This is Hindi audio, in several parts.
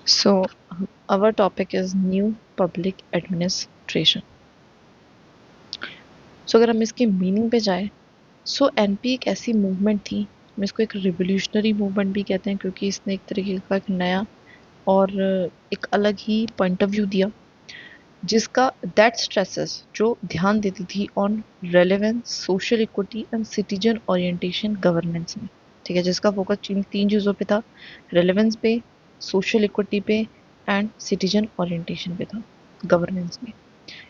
So, our topic is new public administration. So, अगर हम इसके मीनिंग पे जाएं, सो एनपी एक ऐसी मूवमेंट थी, हम इसको एक रिवोल्यूशनरी मूवमेंट भी कहते हैं क्योंकि इसने एक तरीके का एक नया और एक अलग ही पॉइंट ऑफ व्यू दिया, जिसका दैट स्ट्रेसेस जो ध्यान देती थी on relevance, social equity and citizen orientation governance में। ठीक है, जिसका फोकस तीन चीज़ों पे था, रेलेवेंस पे, सोशल इक्विटी पे एंड सिटीजन ओरिएंटेशन पे था गवर्नेंस में।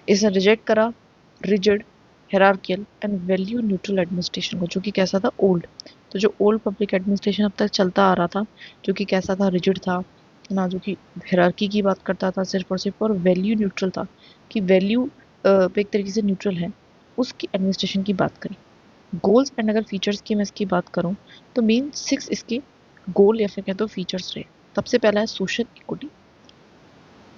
इसने रिजेक्ट करा rigid, hierarchical and value neutral administration को, जो कि कैसा था, ओल्ड। तो जो ओल्ड पब्लिक एडमिनिस्ट्रेशन अब तक चलता आ रहा था, जो कि कैसा था, रिजिड था ना, जो कि हेरार्की की बात करता था सिर्फ और सिर्फ, और वैल्यू न्यूट्रल था कि वैल्यू पे एक तरीके से न्यूट्रल है, उसकी एडमिनिस्ट्रेशन की बात करी। गोल्स एंड अगर फीचर्स की मैं इसकी बात करूँ तो मेन 6 इसके गोल या फिर कह दो फीचर्स रहे। सबसे पहला है सोशल इक्विटी।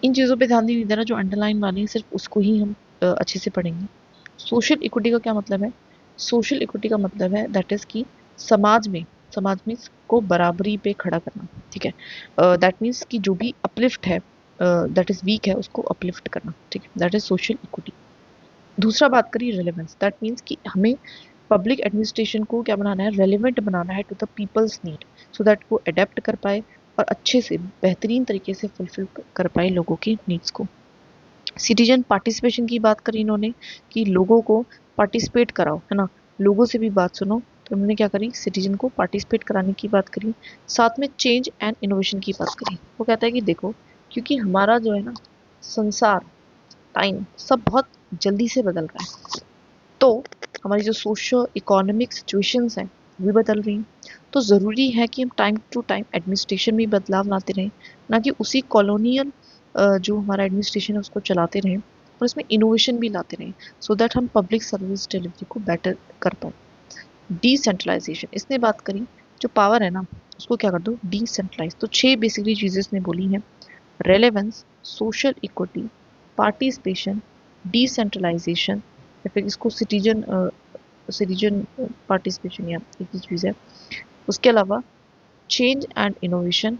इन चीज़ों पे ध्यान नहीं देना, जो अंडरलाइन वाली है सिर्फ उसको ही हम अच्छे से पढ़ेंगे। सोशल इक्विटी का क्या मतलब है? सोशल इक्विटी का मतलब है दैट इज कि समाज में, समाज में को बराबरी पे खड़ा करना। ठीक है, दैट मीन्स कि जो भी अपलिफ्ट है, दैट इज वीक है, उसको अपलिफ्ट करना। ठीक है, दैट इज सोशल इक्विटी। दूसरा बात करिए रेलेवेंस, दैट मीन्स कि हमें पब्लिक एडमिनिस्ट्रेशन को क्या बनाना है, रेलिवेंट बनाना है to the people's need, so that वो अडेप्ट कर पाए और अच्छे से बेहतरीन तरीके से फुलफिल कर पाए लोगों की नीड्स को। सिटीजन पार्टिसिपेशन की बात करी इन्होंने कि लोगों को पार्टिसिपेट कराओ, है ना, लोगों से भी बात सुनो। तो उन्होंने क्या करी, सिटीजन को पार्टिसिपेट कराने की बात करी। साथ में चेंज एंड इनोवेशन की बात करी। वो कहता है कि देखो, क्योंकि हमारा जो है ना संसार, टाइम सब बहुत जल्दी से बदल रहा है, तो हमारी जो सोशो इकोनॉमिक सिचुएशंस हैं वो भी बदल रही हैं। तो ज़रूरी है कि हम टाइम टू टाइम एडमिनिस्ट्रेशन में बदलाव लाते रहें, ना कि उसी कॉलोनियल जो हमारा एडमिनिस्ट्रेशन है उसको चलाते रहें, और इसमें इनोवेशन भी लाते रहें, सो दैट हम पब्लिक सर्विस डिलीवरी को बेटर कर पाए। डिसेंट्रलाइजेशन इसने बात करी, जो पावर है ना उसको क्या कर दो, डिसेंट्रलाइज। तो 6 बेसिकली चीज़ें इसने बोली हैं, relevance, social equity, participation, decentralisation, या फिर इसको सिटीजन सिटीजन पार्टिसिपेशन या एक ही चीज़ है। उसके अलावा change and innovation,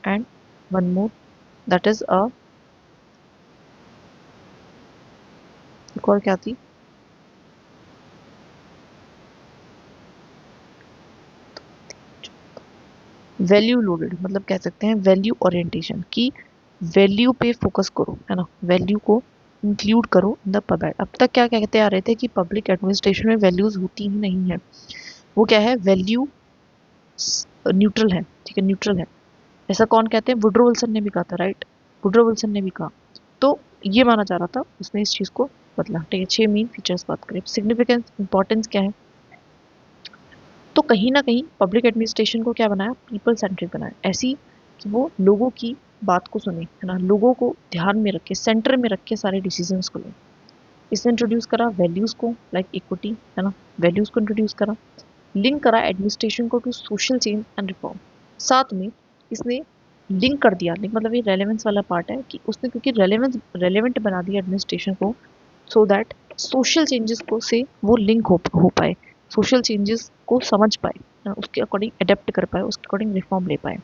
and one more that is a, एक और क्या थी, वैल्यू लोडेड, मतलब कह सकते हैं वैल्यू ओरिएंटेशन की, वैल्यू पे फोकस करो, है ना, वैल्यू को इंक्लूड करो इन द पब। अब तक क्या कहते आ रहे थे कि पब्लिक एडमिनिस्ट्रेशन में वैल्यूज होती ही नहीं है, वो क्या है, वैल्यू न्यूट्रल है। ठीक है, न्यूट्रल है। ऐसा कौन कहते हैं, वुड्रो विल्सन ने भी कहा था, राइट, वुड्रो विल्सन ने भी कहा। तो ये माना जा रहा था, उसने इस चीज को बदला। ठीक है, 6 मेन फीचर्स बात करें, सिग्निफिकेंस इंपॉर्टेंस क्या है, तो कहीं ना कहीं पब्लिक एडमिनिस्ट्रेशन को क्या बनाया, पीपल सेंट्रिक बनाया, ऐसी कि वो लोगों की बात को सुने, है ना, लोगों को ध्यान में रखे, सेंटर में रख के सारे डिसीजंस को ले। इसने इंट्रोड्यूस करा वैल्यूज को, लाइक इक्विटी, है ना, वैल्यूज को इंट्रोड्यूस करा। लिंक करा एडमिनिस्ट्रेशन को to social change and reform. साथ में इसने लिंक कर दिया, लिंक मतलब ये रेलेवेंस वाला पार्ट है कि उसने, क्योंकि रेलेवेंट बना दिया एडमिनिस्ट्रेशन को, सो दैट सोशल चेंजेस को से वो लिंक हो पाए, सोशल चेंजेस को समझ पाए, उसके अकॉर्डिंग अडेप्ट कर पाए, उसके अकॉर्डिंग रिफॉर्म ले पाए।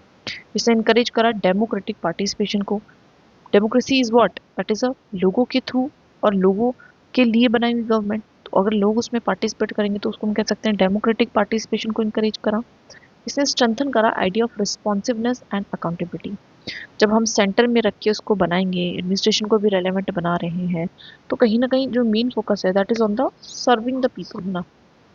इसने इनकरेज करा डेमोक्रेटिक पार्टिसिपेशन को। Democracy is what, that is a लोगों के थ्रू और लोगों के लिए बनाई हुई गवर्नमेंट। तो अगर लोग उसमें पार्टिसिपेट करेंगे तो उसको हम कह सकते हैं डेमोक्रेटिक पार्टिसिपेशन को इनकरेज करा। इसने स्ट्रेंथन करा idea of responsiveness and accountability. जब हम सेंटर में रख के उसको बनाएंगे, एडमिनिस्ट्रेशन को भी रेलेवेंट बना रहे हैं, तो कहीं ना कहीं जो मेन फोकस है that is on the serving the people ना,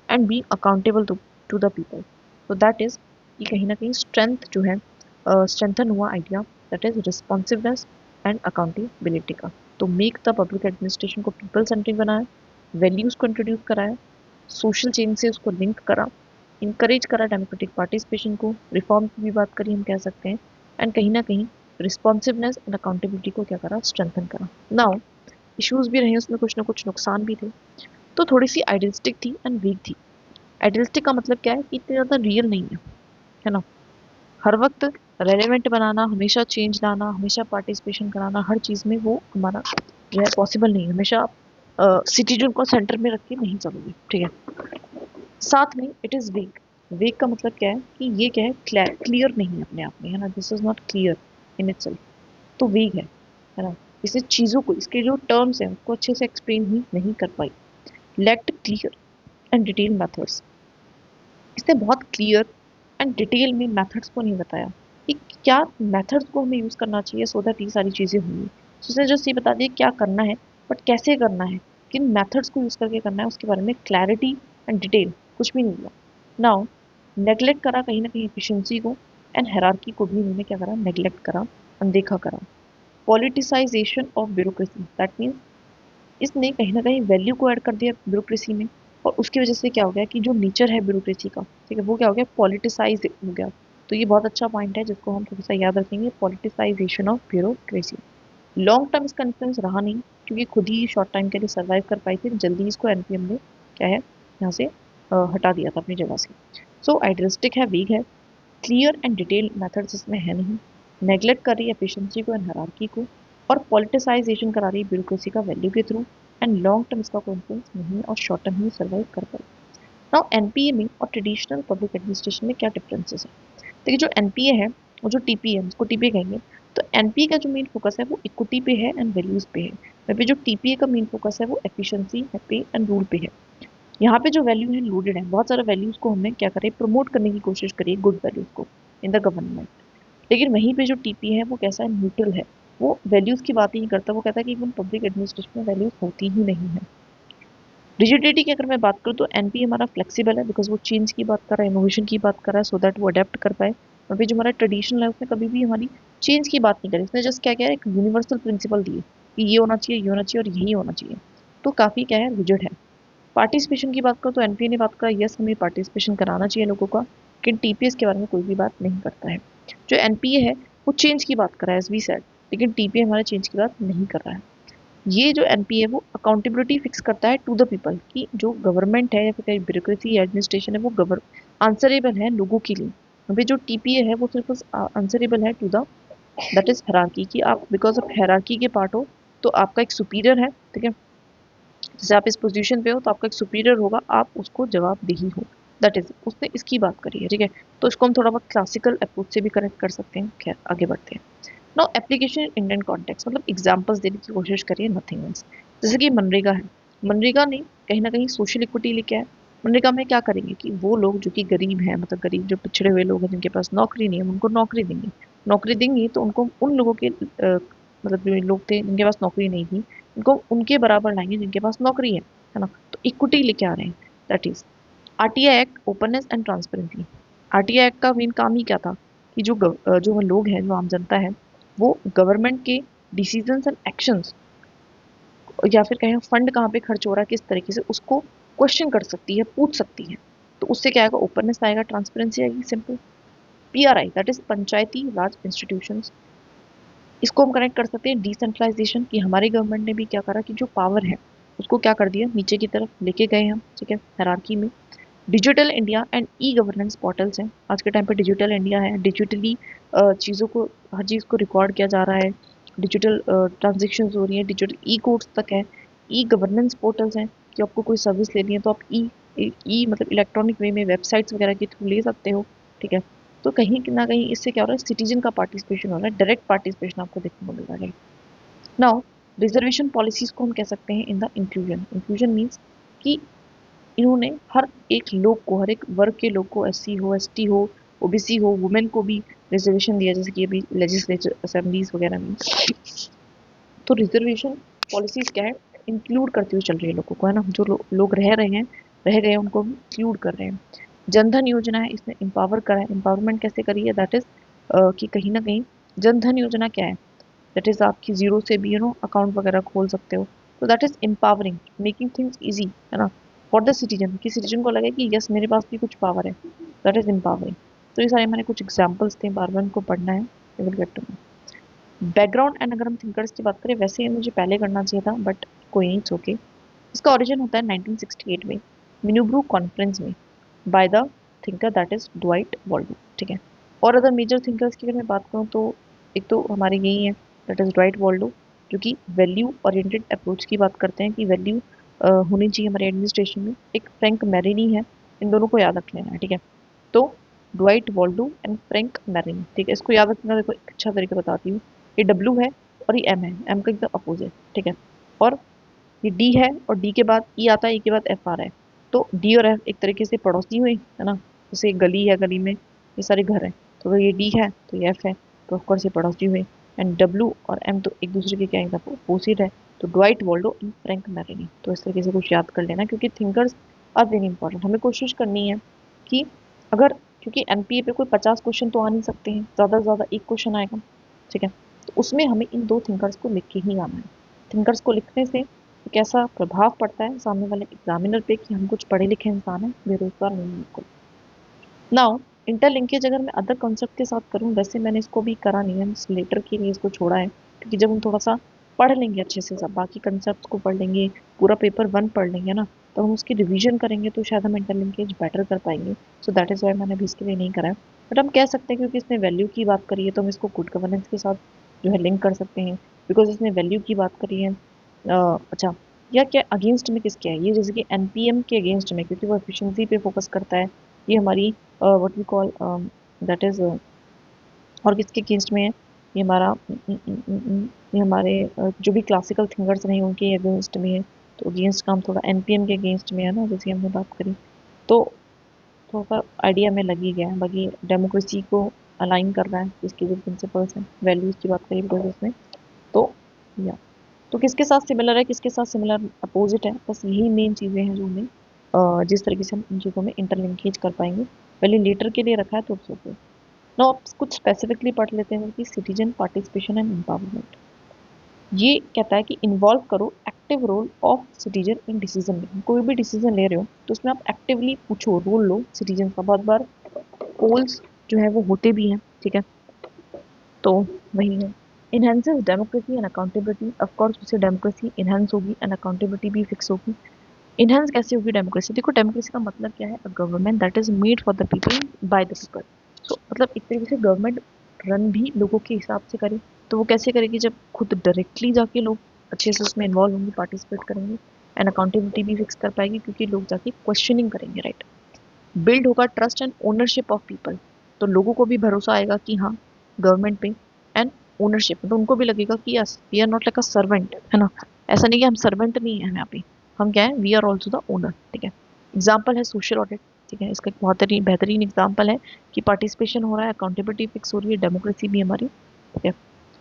and being accountable to the people. तो दैट इज, ये कहीं ना कहीं स्ट्रेंथ जो है, स्ट्रेंथन हुआ idea that is responsiveness and accountability का। तो मेक द पब्लिक एडमिनिस्ट्रेशन को पीपल सेंट्रिक बनाया, वैल्यूज को इंट्रोड्यूस कराया, सोशल चेंज से उसको लिंक करा, इंकरेज करा डेमोक्रेटिक पार्टिसिपेशन को, रिफॉर्म की भी बात करी हम कह सकते हैं, एंड कहीं ना कहीं रिस्पॉन्सिवनेस एंड अकाउंटेबिलिटी को क्या करा, स्ट्रेंथन करा। नाउ इश्यूज भी रहे उसमें, कुछ ना कुछ नुकसान भी थे। तो थोड़ी सी आइडियलिस्टिक थी एंड वीक थी। आइडियलिस्टिक का मतलब क्या है कि इतने ज़्यादा रियल नहीं है ना, हर वक्त रेलेवेंट बनाना, हमेशा चेंज लाना, हमेशा पार्टिसिपेशन कराना, हर चीज़ में वो हमारा जो है पॉसिबल नहीं है। हमेशा सिटीजन को सेंटर में रख के नहीं चलोगे। ठीक है, साथ में इट इज़ वेग। वेग का मतलब क्या है कि ये क्या है, क्लियर नहीं है अपने आप में, है ना, this is not clear in itself. तो वेग है ना। इसने चीज़ों को, इसके जो टर्म्स हैं उसको अच्छे से एक्सप्लेन ही नहीं कर पाई। Lacked clear and detail methods, इसने बहुत क्लियर एंड डिटेल में मेथड्स को नहीं बताया कि क्या मेथड्स को हमें यूज़ करना चाहिए सो दैट ये सारी चीज़ें होंगी। तो उसने जस्ट ये बता दिया क्या करना है, बट कैसे करना है, किन मेथड्स को यूज़ करके करना है, उसके बारे में क्लैरिटी एंड डिटेल कुछ भी नहीं दिया। नाउ नेगलेक्ट करा कहीं ना कहीं एफिशिएंसी को एंड हायरार्की को भी इन्होंने क्या करा, नेगलेक्ट करा, अनदेखा करा। Politicisation of bureaucracy, that means इसने कहीं न कहीं वैल्यू को ऐड कर दिया ब्यूरोक्रेसी में, और उसकी वजह से क्या हो गया कि जो नेचर है ब्यूरोक्रेसी का, ठीक है, वो क्या हो गया, पॉलिटिसाइज हो गया। तो ये बहुत अच्छा पॉइंट है जिसको हम थोड़ा सा याद रखेंगे, politicisation of bureaucracy. Long term इसका इन्फ्लुएंस रहा नहीं, क्योंकि खुद ही शॉर्ट टाइम के लिए सर्वाइव कर पाई थी, जल्दी इसको एनपीएम ने क्या है यहाँ से हटा दिया था अपनी जगह से। सो आइडियलिस्टिक है, वीक है, क्लियर एंड डिटेल मेथड्स इसमें है नहीं, नेगलेक्ट कर रही है एफिशिएंसी को एंड हायरार्की को, और पॉलिटिसाइजेशन करा रही है ब्यूरोक्रेसी का वैल्यू के थ्रू, एंड लॉन्ग टर्म इसका कोई इन्फ्लुएंस नहीं और शॉर्ट टर्म ही सर्वाइव कर पाए। नाउ एनपीए में और ट्रेडिशनल पब्लिक एडमिनिस्ट्रेशन में क्या डिफरेंसेस है। देखिए जो एनपीए है और जो टीपीए है, उसको टीपीए कहेंगे, तो एनपीए का जो मेन फोकस है वो इक्विटी पे है एंड वैल्यूज पे है, वहीं पे जो टीपीए का मेन फोकस है वो एफिशिएंसी पे एंड रूल पे है। यहाँ पे जो वैल्यू है लोडेड है, बहुत सारे वैल्यूज को हमने क्या करें, प्रमोट करने की कोशिश करी, गुड वैल्यूज को इन द गवर्नमेंट। लेकिन वहीं पे जो टीपी है वो कैसा है, न्यूट्रल है, वो वैल्यूज की बात ही नहीं करता, वो कहता है कि इवन पब्लिक एडमिनिस्ट्रेशन में वैल्यूज होती ही नहीं है। रिजिडिटी की अगर मैं बात करूँ तो एनपी हमारा फ्लेक्सिबल है, बिकॉज वो चेंज की बात कर रहा है, इनोवेशन की बात कर रहा है, सो दैट वो अडेप्ट कर पाए। और फिर जो हमारा ट्रेडिशनल है उसने कभी भी हमारी चेंज की बात नहीं करी, उसने जस्ट क्या किया, एक यूनिवर्सल प्रिंसिपल दिए कि ये होना चाहिए, ये होना चाहिए और यही होना चाहिए। तो काफ़ी क्या है, रिजिड है। पार्टिसिपेशन की बात करो तो एनपीए ने बात करा, यस हमें पार्टिसिपेशन कराना चाहिए लोगों का, लेकिन टीपीएस के बारे में कोई भी बात नहीं करता है। जो एनपीए है वो चेंज की बात कर रहा है एज वी सेड, लेकिन टीपीए हमारे चेंज की बात नहीं कर रहा है। ये जो एनपीए है वो अकाउंटेबिलिटी फिक्स करता है टू द पीपल, कि जो गवर्नमेंट है या फिर ब्यूरोक्रेसी या एडमिनिस्ट्रेशन है वो आंसरेबल है लोगों के लिए। अभी जो टीपीए है वो सिर्फ आंसरेबल है to the, that is hierarchy, कि आप बिकॉज ऑफ हेरार्की के पार्ट हो, तो आपका एक सुपीरियर है, ठीक है, जैसे आप इस पोजीशन पे हो तो आपका एक सुपीरियर होगा, आप उसको जवाबदेही हो, दैट इज उसने इसकी बात करी है, ठीक है। तो इसको हम थोड़ा बहुत क्लासिकल अप्रोच से भी कनेक्ट कर सकते हैं। खैर आगे बढ़ते हैं। Now application in Indian context, मतलब एग्जांपल्स देने की कोशिश करिए, नथिंग एल्स। जैसे कि मनरेगा है, मनरेगा ने कहीं ना कहीं सोशल इक्विटी लेके आए। मनरेगा में क्या करेंगे कि वो लोग जो कि गरीब हैं, मतलब गरीब जो पिछड़े हुए लोग हैं जिनके पास नौकरी नहीं है, उनको नौकरी देंगे। नौकरी देंगे तो उनको उन लोगों के मतलब जो लोग थे जिनके पास नौकरी नहीं थी, उनको उनके बराबर लाएंगे जिनके पास नौकरी है ना। तो इक्विटी लेके आ रहे हैं, that is RTI act, openness and transparency. RTI act का मेन काम ही क्या था कि जो लोग हैं, जो आम जनता है, वो गवर्नमेंट के डिसीजंस एंड एक्शंस, या फिर कहें फंड कहाँ पे खर्च हो रहा है किस तरीके से, उसको क्वेश्चन कर सकती है, पूछ सकती है। तो उससे क्या आएगा, ओपननेस आएगा, ट्रांसपेरेंसी आएगी, simple. PRI that is Panchayati Raj institutions, इसको हम कनेक्ट कर सकते हैं डिसेंट्रलाइजेशन, कि हमारी गवर्नमेंट ने भी क्या करा कि जो पावर है उसको क्या कर दिया, नीचे की तरफ लेके गए हम, ठीक है, हायरार्की में। Digital India and e governance portals हैं, आज के टाइम पे डिजिटल इंडिया है, डिजिटली चीज़ों को, हर चीज़ को रिकॉर्ड किया जा रहा है, डिजिटल ट्रांजेक्शन हो रही है, डिजिटल ई कोड्स तक है। ई गवर्नेंस पोर्टल्स हैं कि आपको कोई सर्विस लेनी है तो आप ई मतलब इलेक्ट्रॉनिक वे में वेबसाइट्स वगैरह के थ्रू ले सकते हो, ठीक है। तो कहीं ना कहीं इससे क्या हो रहा है, सिटीजन का पार्टिसिपेशन हो रहा है, डायरेक्ट पार्टिसिपेशन आपको देखने को मिल रहा है। नाउ रिजर्वेशन पॉलिसीज को हम कह सकते हैं in the inclusion. Inclusion means कि इन्होंने हर एक लोग को, हर एक वर्ग के लोग को, एससी हो, एसटी हो, ओबीसी हो, वुमेन को भी रिजर्वेशन दिया, जैसे कि अभी लेजिस्लेचर असेंबलीज वगैरह में। तो रिजर्वेशन पॉलिसीज क्या है, इंक्लूड करती हुई चल रही है लोगों को, है ना, जो लोग रह रहे हैं, रह गए हैं, उनको इंक्लूड कर रहे हैं। जनधन योजना है, इसने एम्पावर करा है। एम्पावरमेंट कैसे करी है, दैट इज कि कहीं ना कहीं जनधन योजना क्या है, दैट इज आपकी जीरो से भी अकाउंट वगैरह खोल सकते हो। तो that is empowering, making things easy, है ना, फॉर द सिटीजन, कि सिटीजन को लगे कि यस मेरे पास भी कुछ पावर है, दैट इज एम्पावरिंग। तो ये सारे हमारे कुछ एग्जाम्पल्स थे, बार बार इनको पढ़ना है, will get to background. And अगर हम थिंकर्स की बात करें, वैसे ये मुझे पहले करना चाहिए था, बट कोई नहीं, ओके। इसका ओरिजिन होता है 1968 में, मिनुब्रू कॉन्फ्रेंस में, by the thinker that is Dwight Waldo, ठीक है। और अदर मेजर थिंकर्स की अगर मैं बात करूँ तो एक तो हमारे यही है, दैट इज ड्वाइट वॉल्डो, जो कि वैल्यू ओरिएंटेड अप्रोच की बात करते हैं, कि वैल्यू होनी चाहिए हमारे एडमिनिस्ट्रेशन में। एक फ्रैंक मैरिनी है, इन दोनों को याद रख लेना है, ठीक है। तो Dwight Waldo and Frank Marini, ठीक है, इसको याद रखना। देखो एक अच्छा तरीका बताती हूँ, ये डब्ल्यू है और ये एम है, एम का एकदम अपोजिट, ठीक है। और ये डी है और डी के बाद ई आता है, ई के बाद एफ आ रहा है। तो डी और एफ एक तरीके से पड़ोसी हुए, है ना। जैसे एक गली है, गली में ये सारे घर हैं, तो अगर ये डी है तो ये एफ है, तो ऑफकोर्स ये पड़ोसी हुए। एंड डब्ल्यू और एम तो एक दूसरे के क्या एकदम अपोजिट है। तो Dwight Waldo and Frank Marini, तो इस तरीके से कुछ याद कर लेना, क्योंकि थिंकर्स आर वेरी इंपॉर्टेंट। हमें कोशिश करनी है कि अगर, क्योंकि एनपीए पे कोई 50 क्वेश्चन तो आ नहीं सकते हैं, ज़्यादा से ज़्यादा एक क्वेश्चन आएगा, ठीक है। तो उसमें हमें इन दो थिंकर्स को लिख के ही आना है। थिंकर्स को लिखने से एक ऐसा प्रभाव पड़ता है सामने वाले एग्जामिनर पे कि हम कुछ पढ़े लिखे इंसान हैं, बेरोजगार नहीं हैं बिल्कुल। नाउ इंटरलिंकेज अगर मैं अदर कॉन्सेप्ट के साथ करूं, वैसे मैंने इसको भी करा नहीं है, लेटर के लिए इसको छोड़ा है, क्योंकि जब हम थोड़ा सा पढ़ लेंगे अच्छे से, सब बाकी कंसेप्ट को पढ़ लेंगे, पूरा पेपर 1 पढ़ लेंगे ना, तो हम उसकी रिवीजन करेंगे तो शायद हम इंटरलिंकेज बेटर कर पाएंगे। सो दैट इज़ वाई मैंने अभी इसके लिए नहीं करा है। बट हम कह सकते हैं क्योंकि इसने वैल्यू की बात करी है, तो हम इसको गुड गवर्नेंस के साथ जो है लिंक कर सकते हैं, बिकॉज इसने वैल्यू की बात करी है। अच्छा, या क्या अगेंस्ट में किसके है ये, जैसे कि एनपीएम के अगेंस्ट में, क्योंकि वो एफिशिएंसी पे फोकस करता है। ये हमारी what we call that is, और किसके अगेंस्ट में है, ये हमारा ये हमारे जो भी क्लासिकल थिंकर्स रहे उनके अगेंस्ट में है। तो अगेंस्ट का हम थोड़ा एनपीएम के अगेंस्ट में है ना, जैसे हमने बात करी। तो थोड़ा सा आइडिया में लग ही गया है। बाकी डेमोक्रेसी को अलाइन कर रहा है, इसके जो प्रिंसिपल्स हैं, वैल्यूज की बात करी प्रोसेस में। तो या तो किसके साथ सिमिलर है, किसके साथ सिमिलर अपोजिट है, बस यही मेन चीज़ें हैं जो हमें जिस तरीके से हम इन चीज़ों में इंटरलिंकेज कर पाएंगे। पहले लीटर के लिए रखा है तो ओके। नाउ अब कुछ स्पेसिफिकली पढ़ लेते हैं कि सिटीजन पार्टिसिपेशन एंड एम्पावरमेंट। ये कहता है कि इन्वॉल्व करो active role of citizen in decision making. कोई भी डिसीजन ले रहे हो तो उसमें आप एक्टिवली पूछो, रोल लो सिटीजन का। बहुत बार पोल्स जो है वो होते भी हैं, ठीक है। तो वही है, enhances democracy and accountability. Of course उससे डेमोक्रेसी इनहेंस होगी एंड अकाउंटेबिलिटी भी फिक्स होगी। इनहेंस कैसे होगी डेमोक्रेसी, देखो डेमोक्रेसी का मतलब क्या है, a government that is made for the people by the people. So मतलब एक तरीके से गवर्नमेंट रन भी लोगों के हिसाब से करे। तो वो कैसे करेगी, जब खुद डायरेक्टली जाके लोग अच्छे से उसमें इन्वॉल्व होंगे, पार्टिसिपेट करेंगे। एंड अकाउंटेबिलिटी भी फिक्स कर पाएगी क्योंकि लोग जाके क्वेश्चनिंग करेंगे, राइट। बिल्ड होगा trust and ownership of people. तो लोगों को भी भरोसा आएगा कि हाँ गवर्नमेंट पे, एंड ओनरशिप, तो उनको भी लगेगा कि yes we are not like a servant, है ना। ऐसा नहीं कि हम सर्वेंट नहीं है यहाँ पे, हम क्या है, we are also the owner, ठीक है। एग्जाम्पल है सोशल ऑडिट, ठीक है। इसका एक बहुत बेहतरीन एग्जाम्पल है कि पार्टिसिपेशन हो रहा है, अकाउंटेबिलिटी फिक्स हो रही है, डेमोक्रेसी भी हमारी, ठीक है।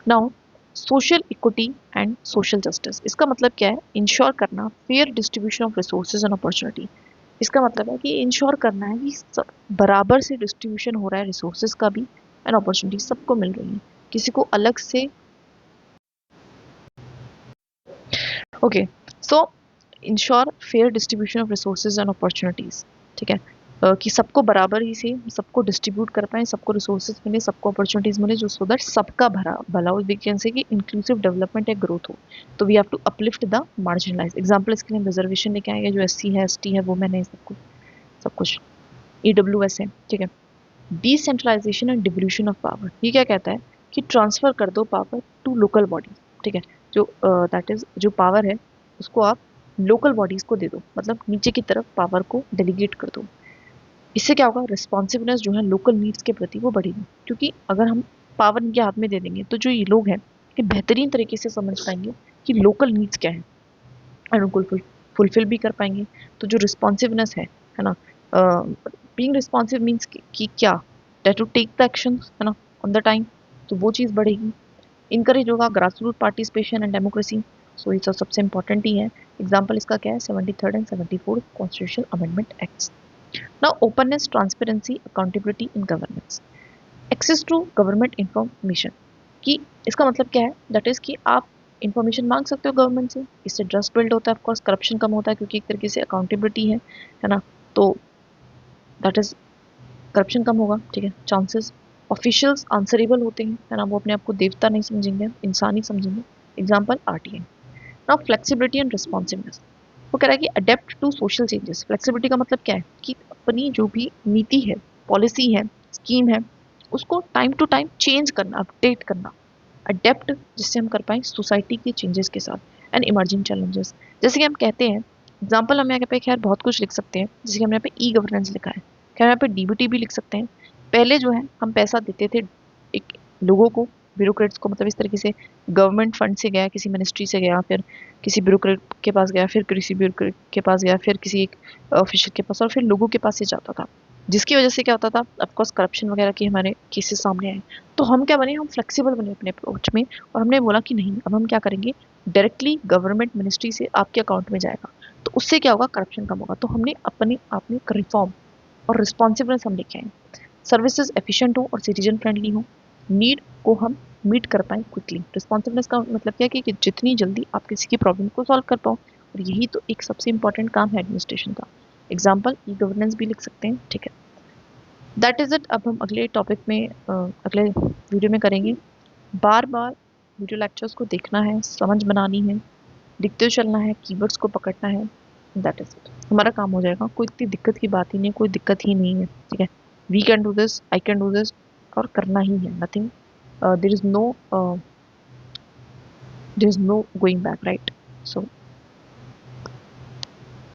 Now social equity and social justice, इसका मतलब क्या है, इंश्योर करना fair distribution of resources and opportunity. इसका मतलब है कि इंश्योर करना है कि सब बराबर से डिस्ट्रीब्यूशन हो रहा है रिसोर्सेज का भी, एंड अपॉर्चुनिटी सबको मिल रही है, किसी को अलग से। Okay, so ensure fair distribution of resources and opportunities, ठीक है। कि सबको बराबर ही से सबको डिस्ट्रीब्यूट कर पाए, सबको रिसोर्सेज मिले, सबको अपॉर्चुनिटीज मिले, जो सो दैट सबका भरा भला हो, वी कैन से कि इंक्लूसिव डेवलपमेंट या ग्रोथ हो। तो we have to uplift the marginalise. Example इसके लिए रिजर्वेशन लेके आएंगे, जो एससी है, एसटी है, वुमेन है, सब कुछ ईडब्ल्यूएस है, ठीक है। Decentralisation and devolution of power, ये क्या कहता है कि ट्रांसफर कर दो पावर टू लोकल बॉडी, ठीक है। जो दैट इज जो पावर है उसको आप लोकल बॉडीज को दे दो, मतलब नीचे की तरफ पावर को डेलीगेट कर दो। इससे क्या होगा, रिस्पॉन्सिवनेस जो है लोकल नीड्स के प्रति वो बढ़ेगी, क्योंकि अगर हम पावर इनके हाथ में दे देंगे तो जो ये लोग हैं ये बेहतरीन तरीके से समझ पाएंगे कि लोकल नीड्स क्या है, और उनको फुलफिल भी कर पाएंगे। तो जो रिस्पॉन्सिवनेस है ना, बीइंग रिस्पॉन्सिव मीन्स कि क्या, that to take the action, है ना, ऑन द टाइम। तो वो चीज़ बढ़ेगी। इनकरेज होगा grass root participation and democracy. So ये तो सबसे इंपॉर्टेंट ही है। एग्जाम्पल इसका क्या है, 73rd and 74th constitution amendment acts. Now openness, transparency, accountability in governance. Access to government information, कि इसका मतलब क्या है, दैट इज कि आप इंफॉर्मेशन मांग सकते हो गवर्नमेंट से, इससे ट्रस्ट बिल्ड होता है, ऑफकोर्स करप्शन कम होता है क्योंकि एक तरीके से अकाउंटेबिलिटी है ना। तो दैट इज करप्शन कम होगा, ठीक है। चांसेस, ऑफिशियल्स आंसरेबल होते हैं, है ना, वो अपने आप को देवता नहीं समझेंगे, इंसान ही समझेंगे। Example RTI. Now flexibility and responsiveness, वो कह रहा है कि adapt to social changes. Flexibility का मतलब क्या है कि अपनी जो भी नीति है, पॉलिसी है, स्कीम है, उसको टाइम टू टाइम चेंज करना, अपडेट करना। अडेप्ट जिससे हम कर पाए सोसाइटी के चेंजेस के साथ। एंड इमर्जिंग चैलेंजेस, जैसे कि हम कहते हैं, एग्जाम्पल हम यहाँ पे खैर बहुत कुछ लिख सकते हैं, जैसे कि हमने यहाँ पे ई गवर्नेंस लिखा है, खैर यहाँ पे डीबीटी भी लिख सकते हैं। पहले जो है हम पैसा देते थे एक लोगों को, ब्यूरोक्रेट्स को, मतलब इस तरीके से गवर्नमेंट फंड से गया, किसी मिनिस्ट्री से गया, फिर किसी ब्यूरोक्रेट के पास गया, फिर किसी ब्यूरोक्रेट के पास गया, फिर किसी एक ऑफिशियल के पास, और फिर लोगों के पास ही जाता था, जिसकी वजह से क्या होता था, ऑफकोर्स करप्शन वगैरह के हमारे केसेस सामने आए। तो हम क्या बने, हम फ्लेक्सिबल बने अपने अप्रोच में, और हमने बोला कि नहीं, अब हम क्या करेंगे, डायरेक्टली गवर्नमेंट मिनिस्ट्री से आपके अकाउंट में जाएगा, तो उससे क्या होगा, करप्शन कम होगा। तो हमने अपने आप में एक रिफॉर्म और रिस्पॉन्सिबनेस हम लेके आए, सर्विसेज एफिशिएंट हो और सिटीजन फ्रेंडली हो, नीड को हम मीट कर पाएँ क्विकली। रिस्पॉन्सिबनेस का मतलब क्या है कि जितनी जल्दी आप किसी की प्रॉब्लम को सॉल्व कर पाओ, और यही तो एक सबसे इंपॉर्टेंट काम है एडमिनिस्ट्रेशन का। एग्जाम्पल ई गवर्नेंस भी लिख सकते हैं, ठीक है। That is it. अब हम अगले टॉपिक में अगले वीडियो में करेंगे। बार बार वीडियो लेक्चर्स को देखना है, समझ बनानी है, लिखते हुए चलना है, कीवर्ड्स को पकड़ना है, दैट इज इट, हमारा काम हो जाएगा। कोई इतनी दिक्कत की बात ही नहीं है, कोई दिक्कत ही नहीं है, ठीक है। We can do this, I can do this, और करना ही है, nothing, there is no going back, right. So